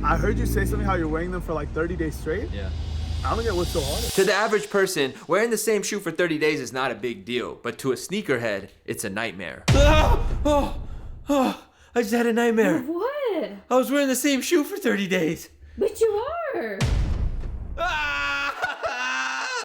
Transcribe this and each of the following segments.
I heard you say something how you're wearing them for like 30 days straight. Yeah. I don't get what's so hard. To the average person, wearing the same shoe for 30 days is not a big deal, but to a sneakerhead, it's a nightmare. I just had a nightmare. What? I was wearing the same shoe for 30 days. But you are.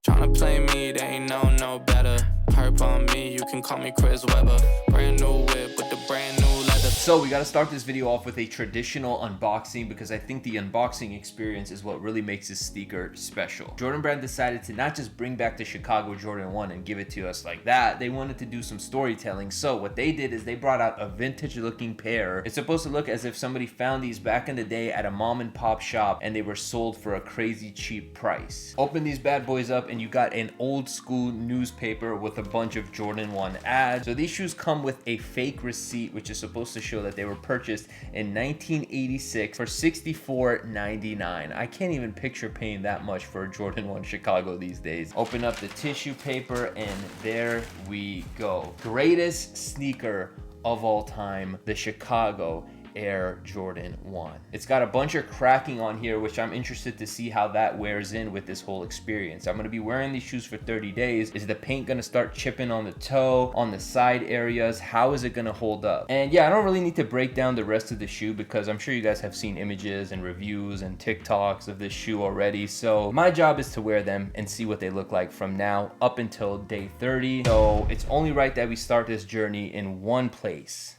Tryna play me, they ain't know no better. Perp on me, you can call me Chris Webber. Brand new whip with the brand new leather. So we gotta start this video off with a traditional unboxing because I think the unboxing experience is what really makes this sneaker special. Jordan Brand decided to not just bring back the Chicago Jordan 1 and give it to us like that. They wanted to do some storytelling. So what they did is they brought out a vintage looking pair. It's supposed to look as if somebody found these back in the day at a mom and pop shop and they were sold for a crazy cheap price. Open these bad boys up and you got an old school newspaper with a bunch of Jordan 1 ads. So these shoes come with a fake receipt which is supposed to show that they were purchased in 1986 for $64.99. I can't even picture paying that much for a Jordan 1 Chicago these days. Open up the tissue paper and there we go. Greatest sneaker of all time, the Chicago Air Jordan 1. It's got a bunch of cracking on here, which I'm interested to see how that wears in with this whole experience. I'm gonna be wearing these shoes for 30 days. Is the paint gonna start chipping on the toe, on the side areas? How is it gonna hold up? And yeah, I don't really need to break down the rest of the shoe because I'm sure you guys have seen images and reviews and TikToks of this shoe already. So my job is to wear them and see what they look like from now up until day 30. So it's only right that we start this journey in one place.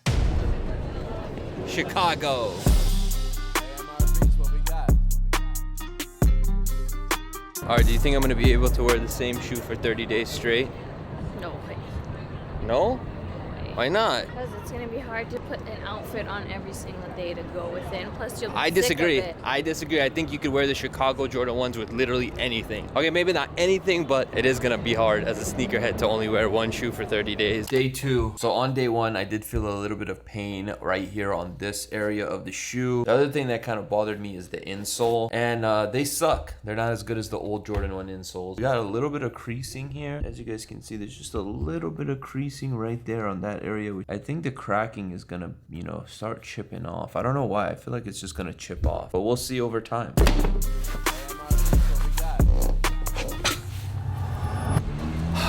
Chicago. Alright, do you think I'm gonna be able to wear the same shoe for 30 days straight? No way. No? Why not? Because it's going to be hard to put an outfit on every single day to go within. Plus, you'll be I sick disagree. of it. I disagree. I think you could wear the Chicago Jordan 1s with literally anything. Okay, maybe not anything, but it is gonna be hard as a sneakerhead to only wear one shoe for 30 days. Day 2. So on day 1, I did feel a little bit of pain right here on this area of the shoe. The other thing that kind of bothered me is the insole, and they suck. They're not as good as the old Jordan 1 insoles. We got a little bit of creasing here. As you guys can see, there's just a little bit of creasing right there on that area. I think the cracking is gonna, you know, start chipping off. I don't know why. I feel like it's just gonna chip off, but we'll see over time.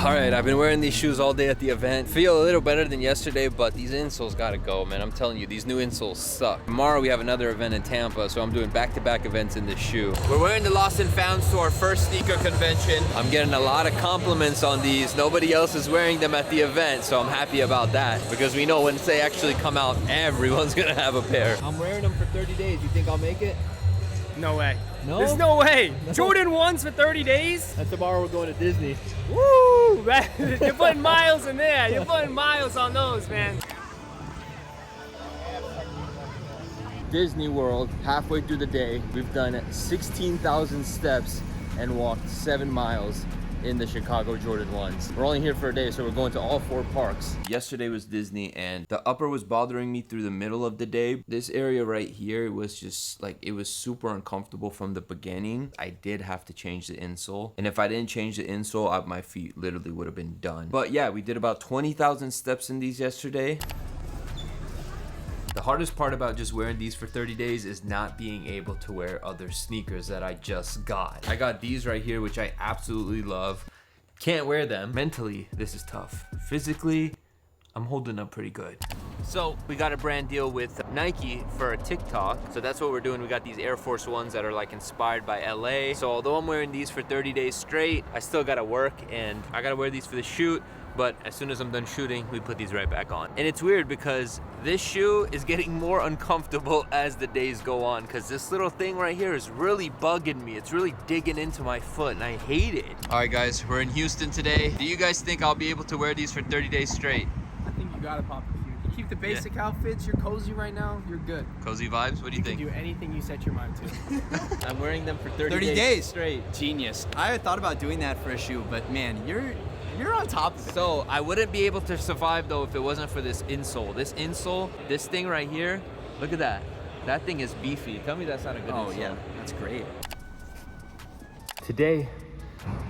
All right, I've been wearing these shoes all day at the event. Feel a little better than yesterday, but these insoles gotta go, man. I'm telling you, these new insoles suck. Tomorrow we have another event in Tampa, so I'm doing back-to-back events in this shoe. We're wearing the Lost and Founds to our first sneaker convention. I'm getting a lot of compliments on these. Nobody else is wearing them at the event, so I'm happy about that because we know once they actually come out, everyone's gonna have a pair. I'm wearing them for 30 days. You think I'll make it? No way. No? There's no way. No. Jordan 1s for 30 days? And tomorrow we're going to Disney. Woo! You're putting miles in there. You're putting miles on those, man. Disney World, halfway through the day, we've done 16,000 steps and walked 7 miles in the Chicago Jordan 1s. We're only here for a day, so we're going to all 4 parks. Yesterday was Disney, and the upper was bothering me through the middle of the day. This area right here was just like, it was super uncomfortable from the beginning. I did have to change the insole, and if I didn't change the insole, my feet literally would have been done. But yeah, we did about 20,000 steps in these yesterday. The hardest part about just wearing these for 30 days is not being able to wear other sneakers that I just got. I got these right here, which I absolutely love. Can't wear them. Mentally, this is tough. Physically, I'm holding up pretty good. So we got a brand deal with Nike for a TikTok. So that's what we're doing. We got these Air Force Ones that are like inspired by LA. So although I'm wearing these for 30 days straight, I still gotta work and I gotta wear these for the shoot. But as soon as I'm done shooting, we put these right back on. And it's weird because this shoe is getting more uncomfortable as the days go on because this little thing right here is really bugging me. It's really digging into my foot and I hate it. All right guys, we're in Houston today. Do you guys think I'll be able to wear these for 30 days straight? I think you gotta pop a few. You keep the basic outfits, you're cozy right now, you're good. Cozy vibes, what do you think? You can do anything you set your mind to. I'm wearing them for 30 days straight. Genius. I had thought about doing that for a shoe, but man, you're on top of it. So I wouldn't be able to survive though if it wasn't for this insole. This insole, this thing right here, look at that. That thing is beefy. Tell me that's not a good insole. Oh yeah, that's great. Today,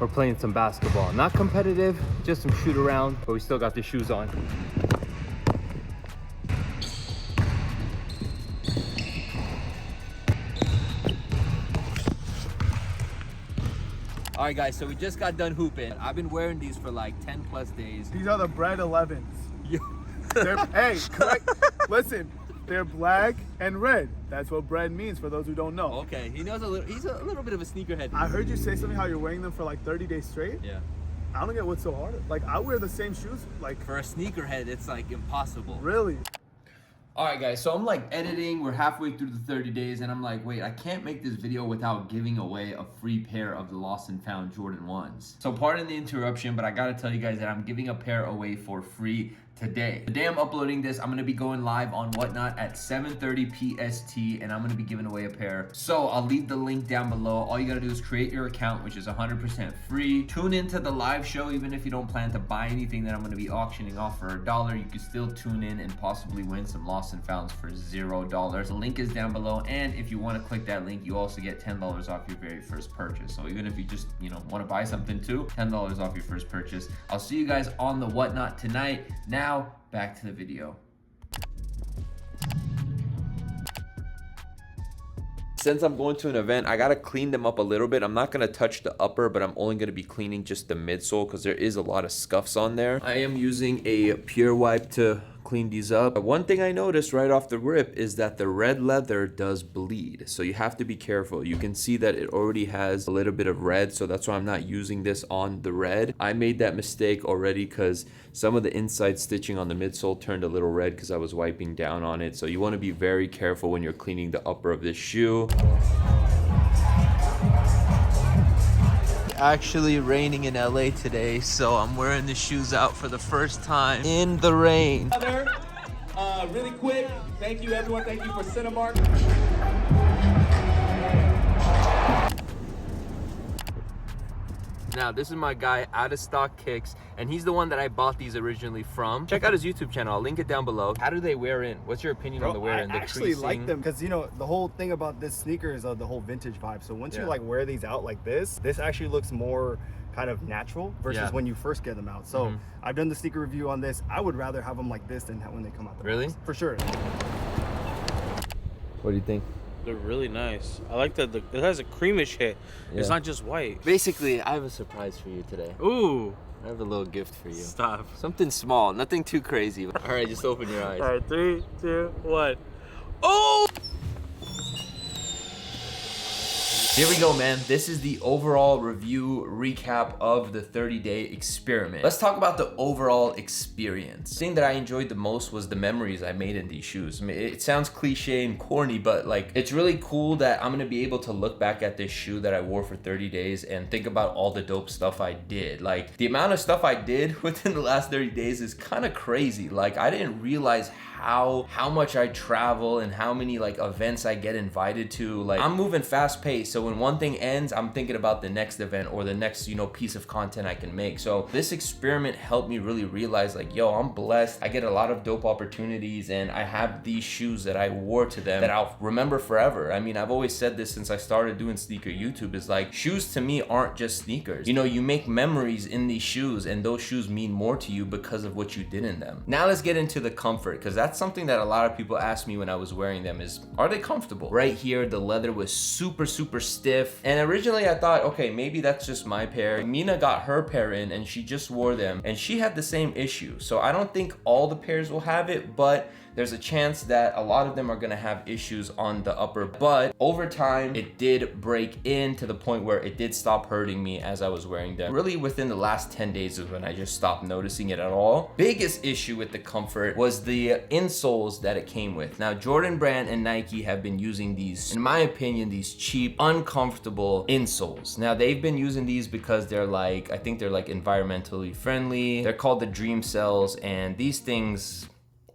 we're playing some basketball. Not competitive, just some shoot around, but we still got the shoes on. All right, guys, so we just got done hooping. I've been wearing these for like 10 plus days. These are the bread 11s. Yo. Hey, correct. Listen, they're black and red. That's what bread means for those who don't know. Okay, he knows a little. He's a little bit of a sneakerhead. I heard you say something how you're wearing them for like 30 days straight. Yeah. I don't get what's so hard. Like, I wear the same shoes. Like, For a sneakerhead, it's like impossible. really? All right, guys, so I'm like editing. We're halfway through the 30 days, and I'm like, wait, I can't make this video without giving away a free pair of the Lost and Found Jordan 1s. So pardon the interruption, but I gotta tell you guys that I'm giving a pair away for free today. The day I'm uploading this, I'm gonna be going live on Whatnot at 7:30 PST, and I'm gonna be giving away a pair. So I'll leave the link down below. All you gotta do is create your account, which is 100% free. Tune into the live show, even if you don't plan to buy anything that I'm gonna be auctioning off for $1. You can still tune in and possibly win some Lost and Founds for $0. The link is down below, and if you wanna click that link, you also get $10 off your very first purchase. So even if you just, wanna buy something too, $10 off your first purchase. I'll see you guys on the Whatnot tonight. Now, back to the video. Since I'm going to an event, I gotta clean them up a little bit. I'm not gonna touch the upper, but I'm only gonna be cleaning just the midsole because there is a lot of scuffs on there. I am using a pure wipe to clean these up. One thing I noticed right off the rip is that the red leather does bleed, so you have to be careful. You can see that it already has a little bit of red, so that's why I'm not using this on the red. I made that mistake already because some of the inside stitching on the midsole turned a little red because I was wiping down on it. So you want to be very careful when you're cleaning the upper of this shoe. Actually raining in LA today, so I'm wearing the shoes out for the first time in the rain. Really quick, thank you everyone, thank you for Cinemark. Now, this is my guy, Out of Stock Kicks, and he's the one that I bought these originally from. Check out his YouTube channel. I'll link it down below. How do they wear in? What's your opinion on the wear in? I actually like them because, the whole thing about this sneaker is the whole vintage vibe. So once you like wear these out like this actually looks more kind of natural versus when you first get them out. So I've done the sneaker review on this. I would rather have them like this than when they come out. Really? For sure. What do you think? They're really nice. I like that it has a creamish hit. Yeah. It's not just white. Basically, I have a surprise for you today. Ooh. I have a little gift for you. Stop. Something small, nothing too crazy. All right, just open your eyes. All right, 3, 2, 1. Oh! Here we go, man. This is the overall review recap of the 30-day experiment. Let's talk about the overall experience. The thing that I enjoyed the most was the memories I made in these shoes. I mean, it sounds cliche and corny, but like, it's really cool that I'm gonna be able to look back at this shoe that I wore for 30 days and think about all the dope stuff I did. Like, the amount of stuff I did within the last 30 days is kind of crazy. Like, I didn't realize how much I travel and how many like events I get invited to. Like, I'm moving fast paced, so when one thing ends, I'm thinking about the next event or the next piece of content I can make. So this experiment helped me really realize, like, yo, I'm blessed. I get a lot of dope opportunities, and I have these shoes that I wore to them that I'll remember forever. I mean, I've always said this since I started doing sneaker YouTube, is like, shoes to me aren't just sneakers. You make memories in these shoes, and those shoes mean more to you because of what you did in them. Now let's get into the comfort, because that's something that a lot of people asked me when I was wearing them, is, are they comfortable? Right here, the leather was super stiff, and originally I thought, okay, maybe that's just my pair. Mina got her pair in and she just wore them, and she had the same issue. So I don't think all the pairs will have it, but there's a chance that a lot of them are gonna have issues on the upper. But over time, it did break in to the point where it did stop hurting me as I was wearing them. Really within the last 10 days is when I just stopped noticing it at all. Biggest issue with the comfort was the insoles that it came with. Now, Jordan Brand and Nike have been using these, in my opinion, these cheap, uncomfortable insoles. Now, they've been using these because they're like, I think they're like environmentally friendly. They're called the Dream Cells, and these things,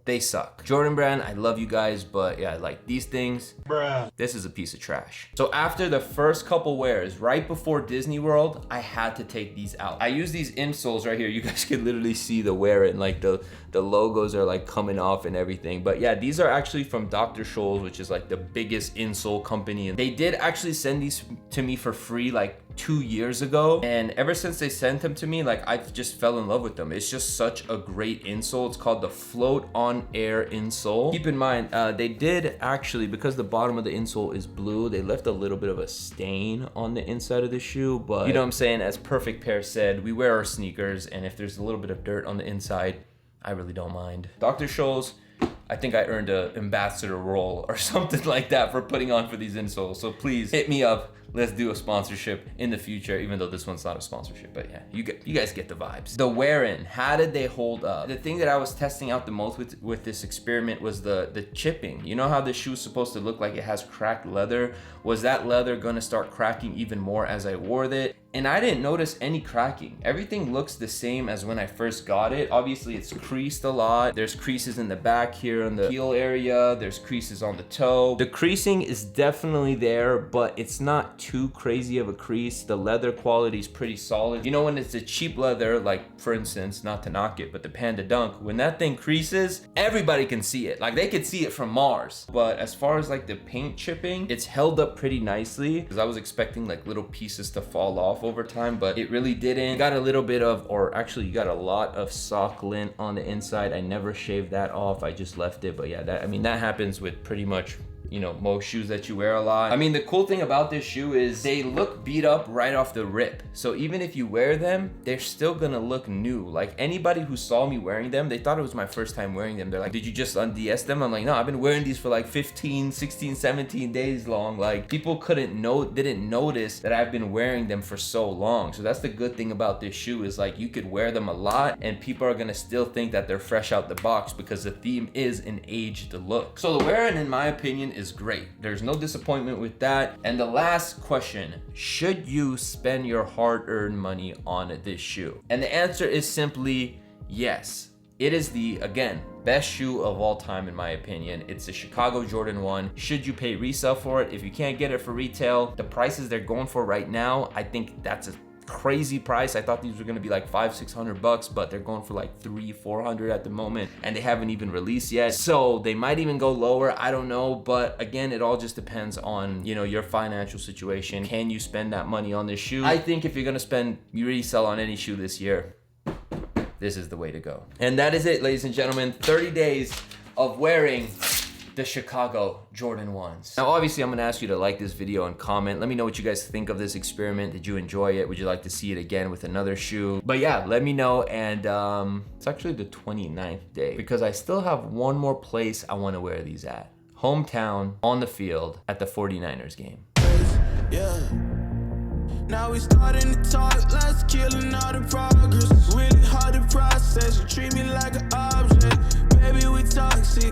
they suck. Jordan Brand, I love you guys, but yeah, like these things, bruh, this is a piece of trash. So after the first couple wears, right before Disney World, I had to take these out. I use these insoles right here. You guys can literally see the wear in, like the the logos are like coming off and everything. But yeah, these are actually from Dr. Scholl's, which is like the biggest insole company. And they did actually send these to me for free like 2 years ago, and ever since they sent them to me, like I've just fell in love with them. It's just such a great insole. It's called the Float on Air insole. Keep in mind, they did actually, because the bottom of the insole is blue, they left a little bit of a stain on the inside of the shoe, but you know what I'm saying, as Perfect Pair said, we wear our sneakers, and if there's a little bit of dirt on the inside, I really don't mind. Dr. Scholl's, I think I earned an ambassador role or something like that for putting on for these insoles. So please hit me up. Let's do a sponsorship in the future, even though this one's not a sponsorship. But yeah, you guys get the vibes. The wear-in, how did they hold up? The thing that I was testing out the most with this experiment was the chipping. You know how the shoe's supposed to look like it has cracked leather? Was that leather gonna start cracking even more as I wore it? And I didn't notice any cracking. Everything looks the same as when I first got it. Obviously it's creased a lot. There's creases in the back here on the heel area. There's creases on the toe. The creasing is definitely there, but it's not too crazy of a crease. The leather quality is pretty solid. You know, when it's a cheap leather, like for instance, not to knock it, but the Panda Dunk, when that thing creases, everybody can see it. Like they could see it from Mars. But as far as like the paint chipping, it's held up pretty nicely, because I was expecting like little pieces to fall off over time, but it really didn't. You got a little bit of, or actually you got a lot of sock lint on the inside. I never shaved that off, I just left it. But yeah, that, I mean, that happens with pretty much, you know, most shoes that you wear a lot. I mean, the cool thing about this shoe is they look beat up right off the rip. So even if you wear them, they're still gonna look new. Like anybody who saw me wearing them, they thought it was my first time wearing them. They're like, did you just un-DS them? I'm like, no, I've been wearing these for like 15, 16, 17 days long. Like people didn't notice that I've been wearing them for so long. So that's the good thing about this shoe, is like you could wear them a lot and people are gonna still think that they're fresh out the box, because the theme is an aged look. So the wear-in, in my opinion, is great. There's no disappointment with that. And the last question, should you spend your hard-earned money on this shoe? And the answer is simply yes. It is the, again, best shoe of all time in my opinion. It's the Chicago Jordan 1. Should you pay resale for it? If you can't get it for retail, the prices they're going for right now, I think that's a crazy price. I thought these were gonna be like $500-600, but they're going for like $300-400 at the moment, and they haven't even released yet. So they might even go lower, I don't know. But again, it all just depends on, you know, your financial situation. Can you spend that money on this shoe? I think if you're gonna spend resell on any shoe this year, this is the way to go. And that is it, ladies and gentlemen. 30 days of wearing the Chicago Jordan 1s. Now, obviously, I'm gonna ask you to like this video and comment. Let me know what you guys think of this experiment. Did you enjoy it? Would you like to see it again with another shoe? But yeah, let me know. And it's actually the 29th day, because I still have one more place I wanna wear these at. Hometown, on the field, at the 49ers game. Yeah. Now we starting to talk, let's killing all the progress. Really hard to process, you treat me like an object. Baby, we toxic.